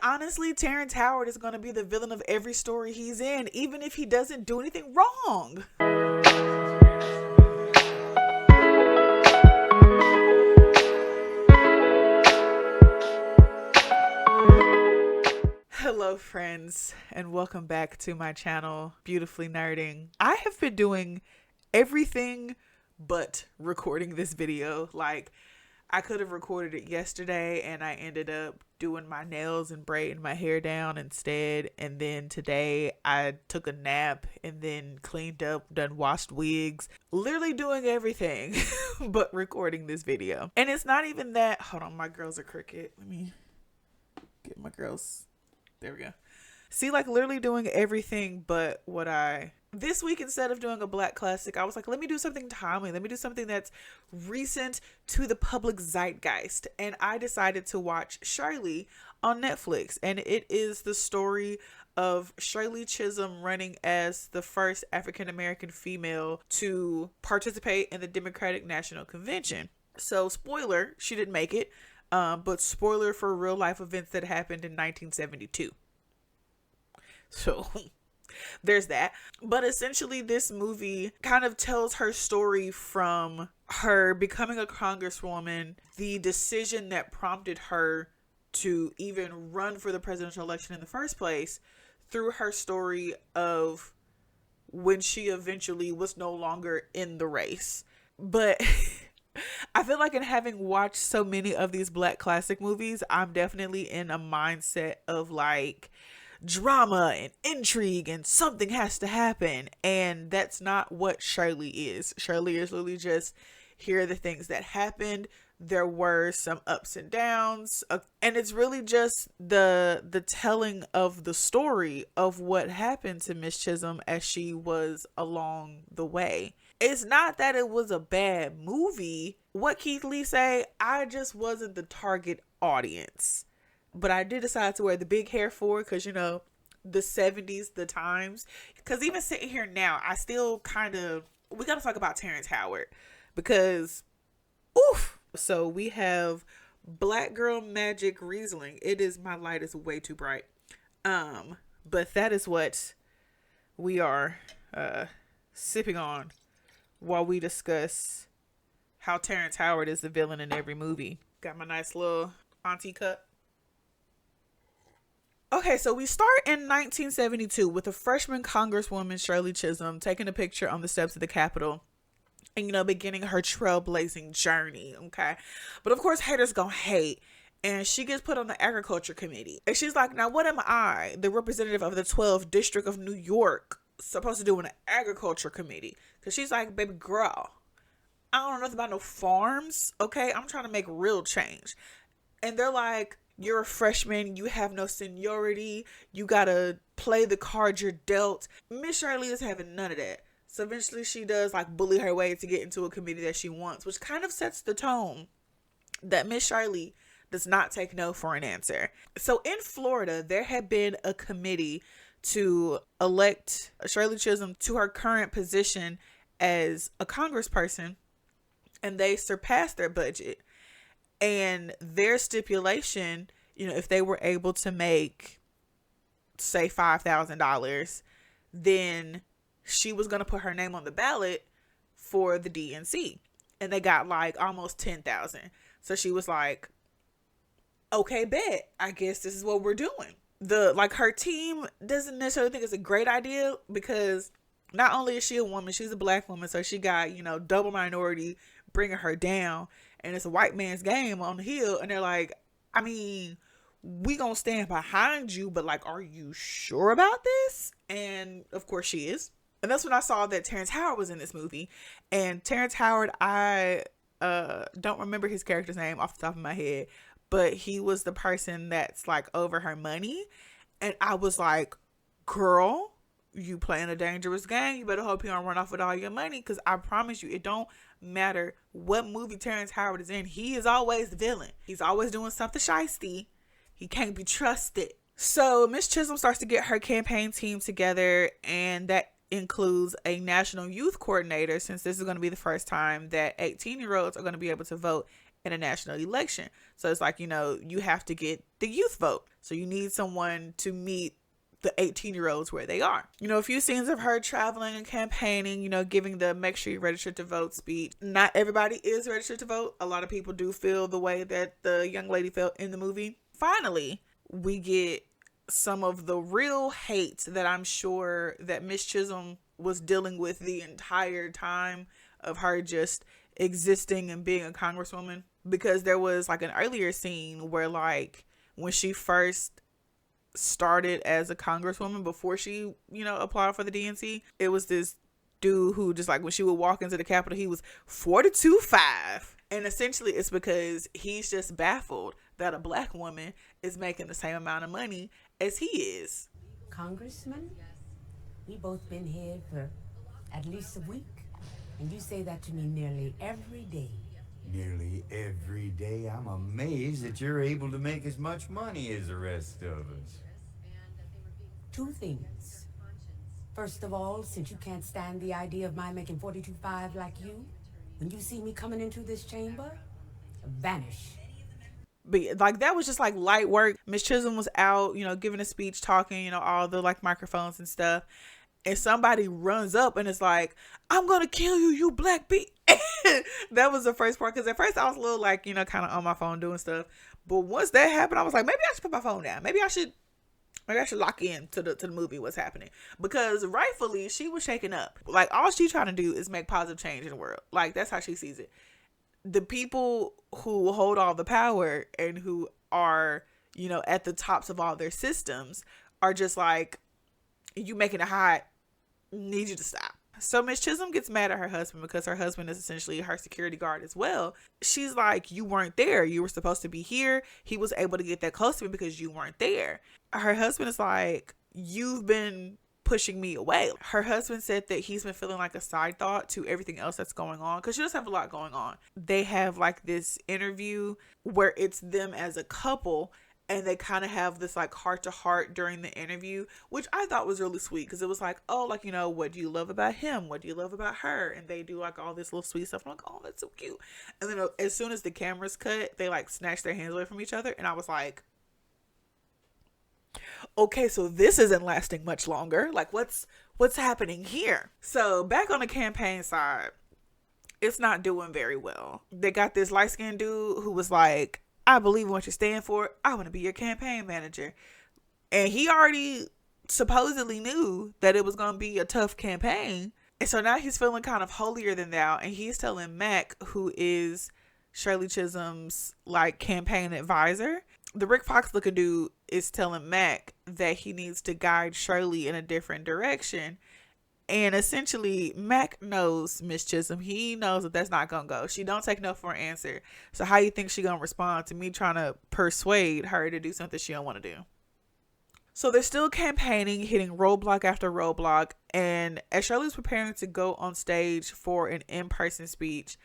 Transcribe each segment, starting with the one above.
honestly, Terrance Howard is going to be the villain of every story he's in, even if he doesn't do anything wrong. Hello friends, and welcome back to my channel, Beautifully Nerding. I have been doing everything but recording this video. Like, I could have recorded it yesterday and I ended up doing my nails and braiding my hair down instead. And then today I took a nap and then cleaned up, done washed wigs, literally doing everything but recording this video. And it's not even that, hold on, my girls are crooked. Let me get my girls. There we go. See, like literally doing everything but what this week, instead of doing a black classic, I was like, let me do something timely. Let me do something that's recent to the public zeitgeist. And I decided to watch Shirley on Netflix. And it is the story of Shirley Chisholm running as the first African-American female to participate in the Democratic National Convention. So spoiler, she didn't make it. But spoiler for real life events that happened in 1972. So there's that. But essentially this movie kind of tells her story from her becoming a congresswoman, the decision that prompted her to even run for the presidential election in the first place, through her story of when she eventually was no longer in the race. But I feel like in having watched so many of these black classic movies, I'm definitely in a mindset of like drama and intrigue and something has to happen. And that's not what Shirley is. Shirley is literally just, here are the things that happened. There were some ups and downs. And it's really just the telling of the story of what happened to Miss Chisholm as she was along the way. It's not that it was a bad movie. What Keith Lee say, I just wasn't the target audience. But I did decide to wear the big hair for it because, you know, the 70s, the times. Because even sitting here now, I still we got to talk about Terrance Howard. Because, oof. So we have Black Girl Magic Riesling. It is, my light is way too bright. But that is what we are sipping on while we discuss how Terrance Howard is the villain in every movie. Got my nice little auntie cup. Okay, so we start in 1972 with a freshman congresswoman, Shirley Chisholm, taking a picture on the steps of the Capitol and, you know, beginning her trailblazing journey, okay? But of course, haters gonna hate. And she gets put on the agriculture committee. And she's like, now what am I, the representative of the 12th District of New York, supposed to do in an agriculture committee? Because she's like, baby girl, I don't know nothing about no farms, okay? I'm trying to make real change. And they're like, you're a freshman, you have no seniority, you gotta play the card you're dealt. Miss Shirley is having none of that. So eventually she does like bully her way to get into a committee that she wants, which kind of sets the tone that Miss Shirley does not take no for an answer. So in Florida, there had been a committee to elect Shirley Chisholm to her current position as a congressperson, and they surpassed their budget. And their stipulation, you know, if they were able to make, say, $5,000, then she was going to put her name on the ballot for the DNC. And they got like almost 10,000. So she was like, okay, bet. I guess this is what we're doing. Her team doesn't necessarily think it's a great idea because not only is she a woman, she's a black woman. So she got, you know, double minority bringing her down. And it's a white man's game on the hill. And they're like, I mean, we gonna stand behind you, but like, are you sure about this? And of course she is. And that's when I saw that Terrance Howard was in this movie. And Terrance Howard, I don't remember his character's name off the top of my head, but he was the person that's like over her money. And I was like, girl, you playing a dangerous game. You better hope you don't run off with all your money. Because I promise you, it don't matter what movie Terrance Howard is in. He is always the villain. He's always doing something shiesty. He can't be trusted. So Miss Chisholm starts to get her campaign team together. And that includes a national youth coordinator, since this is going to be the first time that 18-year-olds are going to be able to vote in a national election. So it's like, you have to get the youth vote. So you need someone to meet the 18-year-olds where they are. A few scenes of her traveling and campaigning, giving the make sure you're registered to vote speech. Not everybody is registered to vote. A lot of people do feel the way that the young lady felt in the movie. Finally, we get some of the real hate that I'm sure that Miss Chisholm was dealing with the entire time of her just existing and being a congresswoman. Because there was like an earlier scene where like when she first started as a congresswoman before she, applied for the DNC, it was this dude who just like when she would walk into the Capitol, he was 42.5. And essentially it's because he's just baffled that a black woman is making the same amount of money as he is. Congressman, we both been here for at least a week, and you say that to me nearly every day. Nearly every day. I'm amazed that you're able to make as much money as the rest of us. Two things. First of all, since you can't stand the idea of my making 42.5 like you, when you see me coming into this chamber, vanish. But like that was just like light work. Miss Chisholm was out, giving a speech, talking, all the like microphones and stuff. And somebody runs up and is like, "I'm gonna kill you, you black bitch." That was the first part, because at first I was a little like, kind of on my phone doing stuff. But once that happened, I was like, maybe I should put my phone down. Maybe I should lock in to the movie what's happening, because rightfully she was shaken up. Like all she's trying to do is make positive change in the world. Like that's how she sees it. The people who hold all the power and who are, at the tops of all their systems are just like, you making it hot, need you to stop. So Miss Chisholm gets mad at her husband because her husband is essentially her security guard as well. She's like, you weren't there. You were supposed to be here. He was able to get that close to me because you weren't there. Her husband is like, you've been pushing me away. Her husband said that he's been feeling like a side thought to everything else that's going on, because she does have a lot going on. They have like this interview where it's them as a couple, and they kind of have this like heart to heart during the interview, which I thought was really sweet, because it was like, oh, like, what do you love about him? What do you love about her? And they do like all this little sweet stuff. I'm like, oh, that's so cute. And then as soon as the cameras cut, they like snatch their hands away from each other. And I was like, okay, so this isn't lasting much longer. Like what's happening here? So back on the campaign side, it's not doing very well. They got this light-skinned dude who was like, I believe in what you stand for. I want to be your campaign manager. And he already supposedly knew that it was going to be a tough campaign. And so now he's feeling kind of holier than thou. And he's telling Mac, who is Shirley Chisholm's like campaign advisor, the Rick Fox looking dude is telling Mac that he needs to guide Shirley in a different direction. And essentially, Mac knows Miss Chisholm. He knows that that's not going to go. She don't take no for an answer. So how you think she going to respond to me trying to persuade her to do something she don't want to do? So they're still campaigning, hitting roadblock after roadblock. And as Shirley's preparing to go on stage for an in-person speech,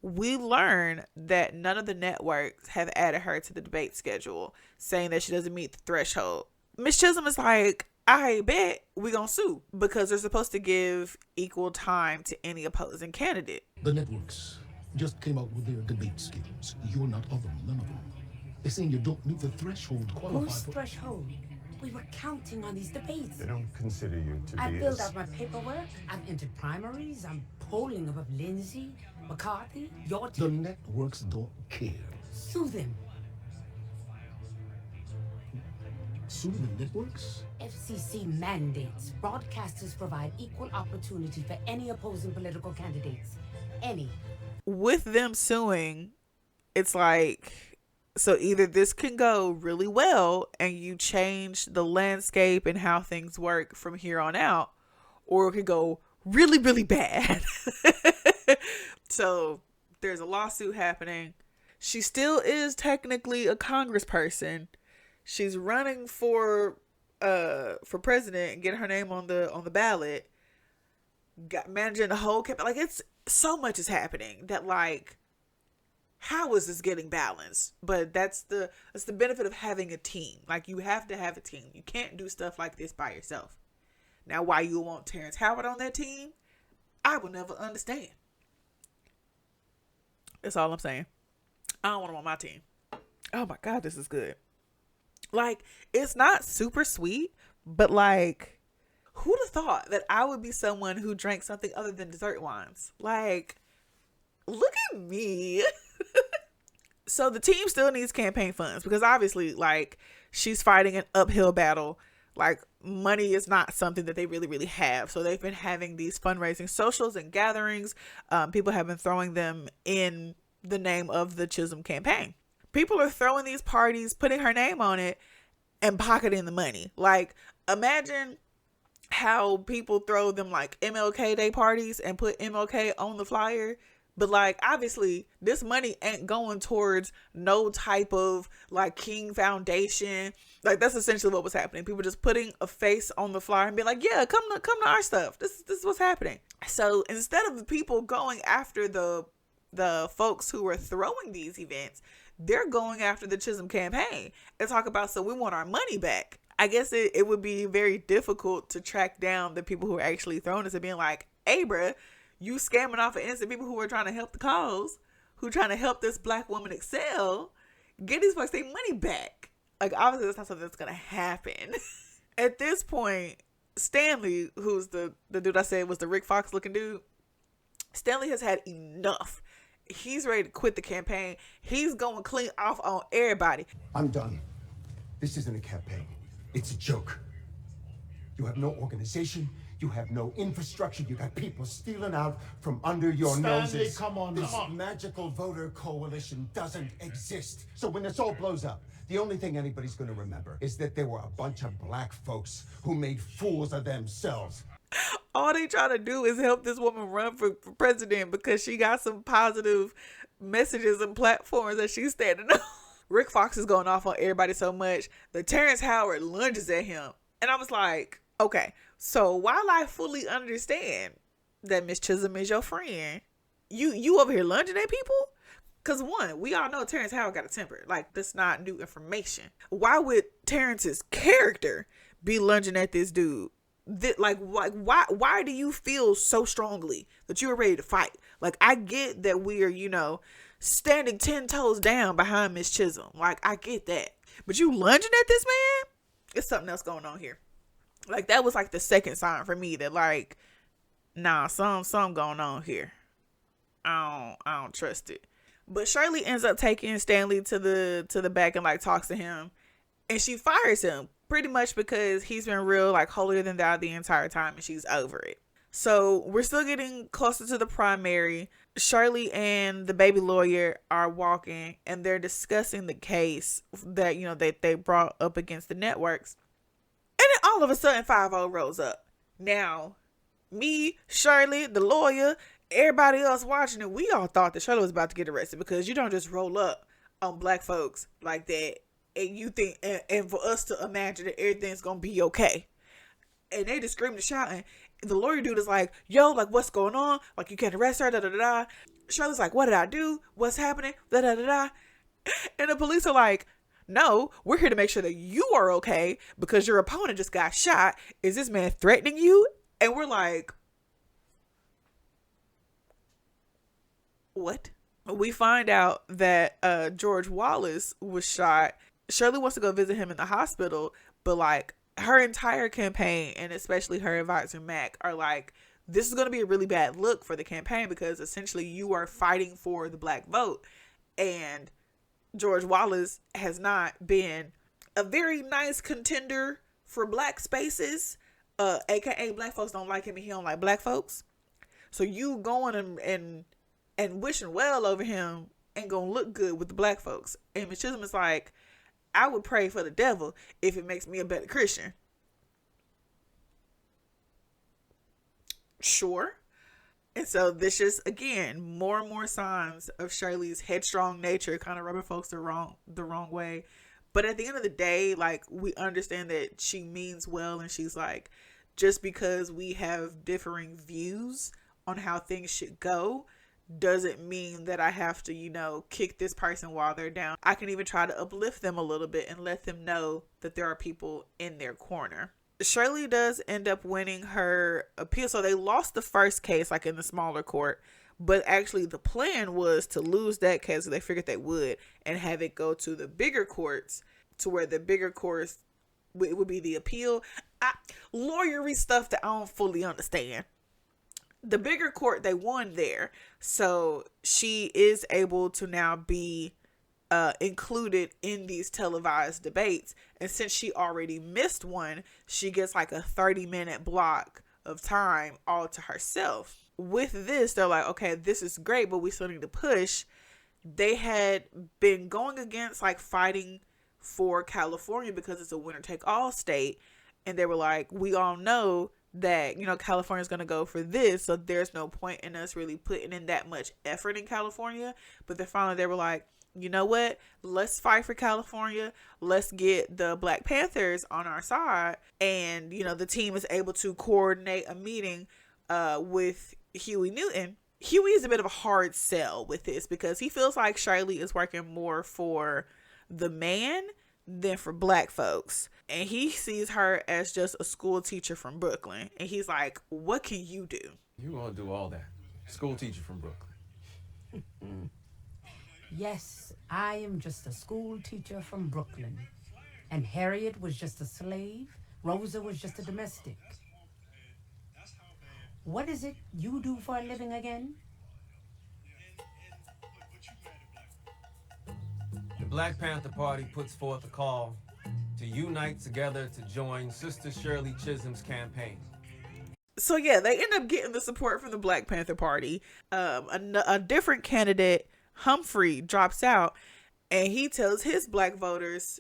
we learn that none of the networks have added her to the debate schedule, saying that she doesn't meet the threshold. Miss Chisholm is like, I bet we gonna sue, because they're supposed to give equal time to any opposing candidate. The networks just came out with their debate schedules. You're not of them, none of them. They're saying you don't meet the threshold qualified. Whose threshold? We were counting on these debates. They don't consider you to be. I filled out my paperwork. I've entered primaries. I'm polling above Lindsay, McCarthy, your The team. networks don't care. Sue them. Sue the networks? FCC mandates broadcasters provide equal opportunity for any opposing political candidates. Any. With them suing, it's like, so either this can go really well and you change the landscape and how things work from here on out, or it could go really, really bad. So there's a lawsuit happening. She still is technically a congressperson. She's running for president and getting her name on the ballot. Managing the whole campaign. Like, it's so much is happening that, like, how is this getting balanced? But that's the benefit of having a team. Like, you have to have a team. You can't do stuff like this by yourself. Now, why you want Terrance Howard on that team, I will never understand. That's all I'm saying. I don't want him on my team. Oh my God, this is good. Like, it's not super sweet, but like, who'd have thought that I would be someone who drank something other than dessert wines? Like, look at me. So the team still needs campaign funds because obviously, like, she's fighting an uphill battle. Like, money is not something that they really have. So they've been having these fundraising socials and gatherings. People have been throwing them in the name of the Chisholm campaign. People are throwing these parties, putting her name on it, and pocketing the money. Like, imagine how people throw them like MLK Day parties and put MLK on the flyer. But like, obviously this money ain't going towards no type of like King Foundation. Like, that's essentially what was happening. People just putting a face on the flyer and being like, yeah, come to our stuff. This is what's happening. So instead of the people going after the folks who are throwing these events, they're going after the Chisholm campaign and talk about, so we want our money back. I guess it would be very difficult to track down the people who are actually throwing this and being like, hey, bruh, you scamming off of innocent people who are trying to help the cause, who trying to help this black woman excel. Get these folks their money back. Like, obviously that's not something that's going to happen. At this point, Stanley, who's the dude I said was the Rick Fox looking dude, Stanley has had enough. He's ready to quit the campaign. He's going clean off on everybody. I'm done. This isn't a campaign. It's a joke. You have no organization. You have no infrastructure. You got people stealing out from under your Stanley, noses. come on This now. magical voter coalition doesn't exist. So when this all blows up, the only thing anybody's going to remember is that there were a bunch of black folks who made fools of themselves. All they trying to do is help this woman run for president because she got some positive messages and platforms that she's standing on. Rick Fox is going off on everybody so much that Terrance Howard lunges at him. And I was like, okay, so while I fully understand that Miss Chisholm is your friend, you over here lunging at people? Because one, we all know Terrance Howard got a temper. Like, that's not new information. Why would Terrance's character be lunging at this dude? Why do you feel so strongly that you are ready to fight? Like, I get that we are, standing 10 toes down behind Miss Chisholm. Like, I get that. But you lunging at this man? It's something else going on here. Like, that was like the second sign for me that, like, nah, something going on here. I don't trust it. But Shirley ends up taking Stanley to the back and like talks to him, and she fires him pretty much because he's been real like holier than thou the entire time, and she's over it. So we're still getting closer to the primary. Shirley and the baby lawyer are walking, and they're discussing the case that they brought up against the networks. And then all of a sudden 5-0 rolls up. Now, me, Shirley, the lawyer, everybody else watching it, we all thought that Shirley was about to get arrested because you don't just roll up on black folks like that and you think, and for us to imagine that everything's gonna be okay. And they just screaming and shouting. The lawyer dude is like, yo, like, what's going on? Like, you can't arrest her, da-da-da-da. Shirley's like, what did I do? What's happening? Da-da-da-da. And the police are like, no, we're here to make sure that you are okay because your opponent just got shot. Is this man threatening you? And we're like, what? We find out that George Wallace was shot. Shirley wants to go visit him in the hospital, but like her entire campaign and especially her advisor Mac are like, this is going to be a really bad look for the campaign because essentially you are fighting for the black vote, and George Wallace has not been a very nice contender for black spaces, aka black folks don't like him and he don't like black folks. So you going and wishing well over him ain't gonna look good with the black folks. And Miss Chisholm is like, I would pray for the devil if it makes me a better Christian. Sure. And so this is, again, more and more signs of Shirley's headstrong nature kind of rubbing folks the wrong way. But at the end of the day, like, we understand that she means well, and she's like, just because we have differing views on how things should go doesn't mean that I have to, kick this person while they're down. I can even try to uplift them a little bit and let them know that there are people in their corner. Shirley does end up winning her appeal. So they lost the first case, like in the smaller court, But actually the plan was to lose that case. They figured they would, and have it go to the bigger courts, to where the bigger courts, it would be the appeal. Lawyery stuff that I don't fully understand. The bigger court, they won there. So she is able to now be included in these televised debates. And since she already missed one, she gets like a 30-minute block of time all to herself. With this, they're like, okay, this is great, but we still need to push. They had been going against like fighting for California because it's a winner take all state. And they were like, we all know that, you know, California's going to go for this. So there's no point in us really putting in that much effort in California. But then finally they were like, you know what? Let's fight for California. Let's get the Black Panthers on our side. And, you know, the team is able to coordinate a meeting with Huey Newton. Huey is a bit of a hard sell with this because he feels like Shirley is working more for the man than for Black folks. And he sees her as just a school teacher from Brooklyn. And he's like, what can you do? You gonna do all that. School teacher from Brooklyn. Yes, I am just a school teacher from Brooklyn. And Harriet was just a slave. Rosa was just a domestic. What is it you do for a living again? The Black Panther Party puts forth a call to unite together to join Sister Shirley Chisholm's campaign. So yeah, they end up getting the support from the Black Panther Party. A different candidate, Humphrey, drops out, and he tells his Black voters,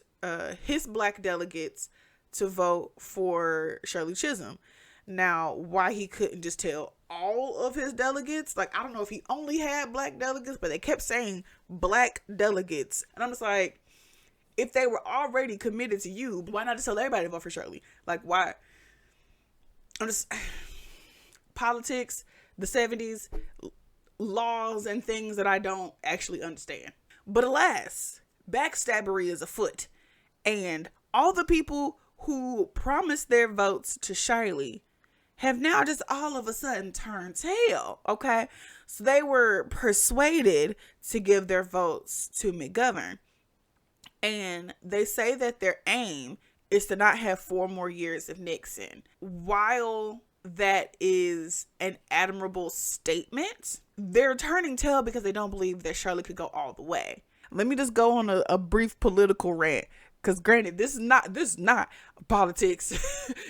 his Black delegates, to vote for Shirley Chisholm. Now, why he couldn't just tell all of his delegates, like, I don't know if he only had Black delegates, but they kept saying Black delegates. And I'm just like, if they were already committed to you, why not just tell everybody to vote for Shirley? Like, why? I'm just, politics, the 70s, laws and things that I don't actually understand. But alas, backstabbery is afoot. And all the people who promised their votes to Shirley have now just all of a sudden turned tail, okay? So they were persuaded to give their votes to McGovern. And they say that their aim is to not have 4 more years of Nixon. While that is an admirable statement, they're turning tail because they don't believe that Shirley could go all the way. Let me just go on a brief political rant. Because granted, this is not politics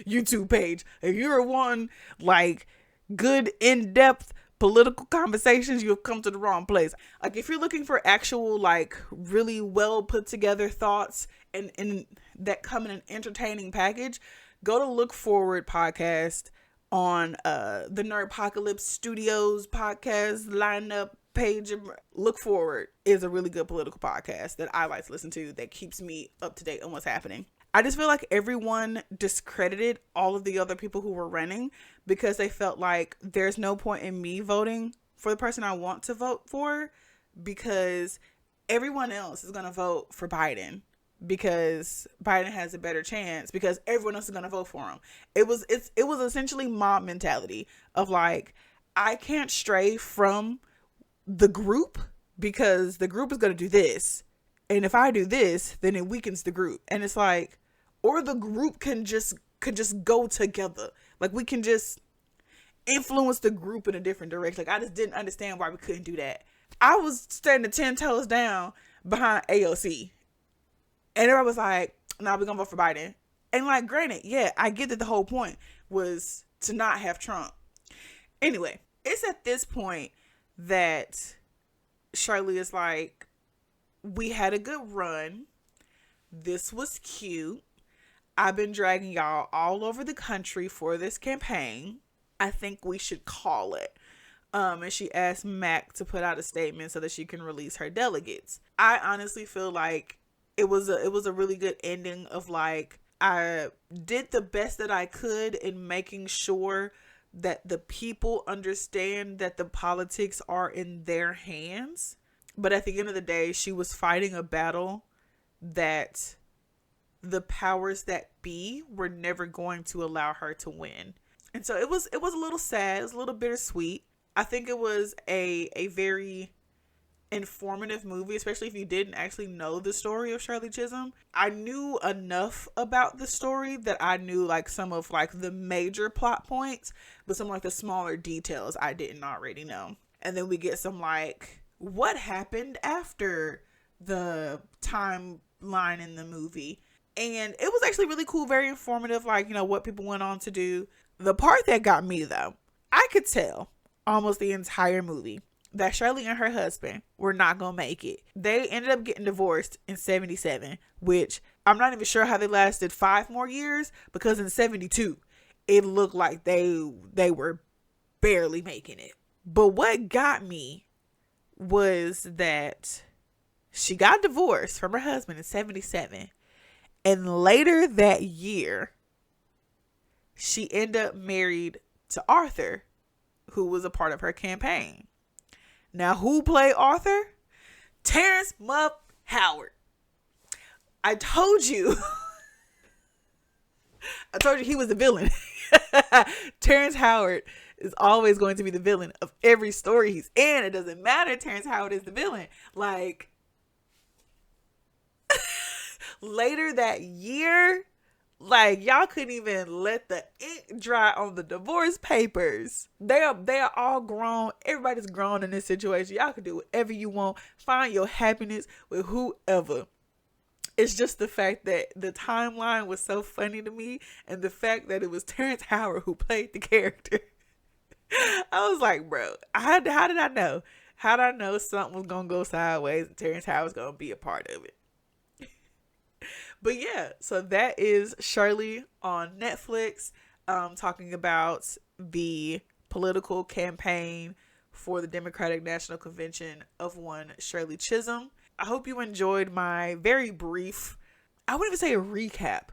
YouTube page. If you're one like good in-depth political conversations, you've come to the wrong place. Like, if you're looking for actual, like, really well put together thoughts and that come in an entertaining package, go to Look Forward podcast on the Nerdpocalypse Studios podcast lineup page. Look Forward is a really good political podcast that I like to listen to that keeps me up to date on what's happening. I just feel like everyone discredited all of the other people who were running because they felt like there's no point in me voting for the person I want to vote for because everyone else is going to vote for Biden because Biden has a better chance because everyone else is going to vote for him. It was essentially mob mentality of like, I can't stray from the group because the group is going to do this. And if I do this, then it weakens the group. And it's like, or the group could just go together. Like, we can just influence the group in a different direction. Like, I just didn't understand why we couldn't do that. I was standing 10 toes down behind AOC. And everybody was like, nah, we're going to vote for Biden. And like, granted, yeah, I get that the whole point was to not have Trump. Anyway, it's at this point that Shirley is like, we had a good run. This was cute. I've been dragging y'all all over the country for this campaign. I think we should call it. And she asked Mac to put out a statement so that she can release her delegates. I honestly feel like it was a really good ending of like, I did the best that I could in making sure that the people understand that the politics are in their hands. But at the end of the day, she was fighting a battle that the powers that be were never going to allow her to win. And so it was a little sad. It was a little bittersweet. I think it was a very informative movie, especially if you didn't actually know the story of Shirley Chisholm. I knew enough about the story that I knew like some of like the major plot points, but some like the smaller details I didn't already know. And then we get some like what happened after the timeline in the movie. And it was actually really cool, very informative, like, you know, what people went on to do. The part that got me though, I could tell almost the entire movie that Shirley and her husband were not gonna make it. They ended up getting divorced in 77, which I'm not even sure how they lasted 5 more years, because in 72 it looked like they were barely making it. But what got me was that she got divorced from her husband in 77, and later that year she ended up married to Arthur, who was a part of her campaign. Now, who played Arthur? Terrance Howard. I told you. I told you he was the villain. Terrance Howard is always going to be the villain of every story he's in. It doesn't matter. Terrance Howard is the villain. Like, later that year, like, y'all couldn't even let the ink dry on the divorce papers. They are all grown. Everybody's grown in this situation. Y'all can do whatever you want. Find your happiness with whoever. It's just the fact that the timeline was so funny to me, and the fact that it was Terrance Howard who played the character. I was like, bro, how did I know? How did I know something was gonna go sideways and Terrance Howard was gonna be a part of it? But yeah, so that is Shirley on Netflix, talking about the political campaign for the Democratic National Convention of one Shirley Chisholm. I hope you enjoyed my very brief, I wouldn't even say a recap,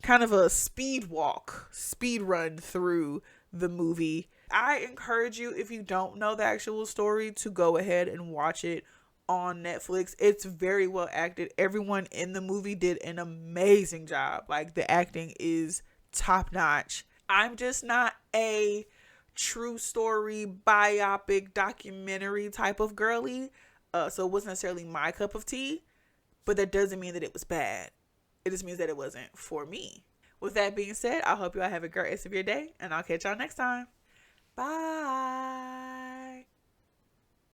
kind of a speed run through the movie. I encourage you, if you don't know the actual story, to go ahead and watch it on Netflix. It's very well acted. Everyone in the movie did an amazing job. Like, the acting is top notch. I'm just not a true story biopic documentary type of girly, so it wasn't necessarily my cup of tea, but that doesn't mean that it was bad. It just means that it wasn't for me. With that being said, I hope you all have a great rest of your day, and I'll catch y'all next time. Bye.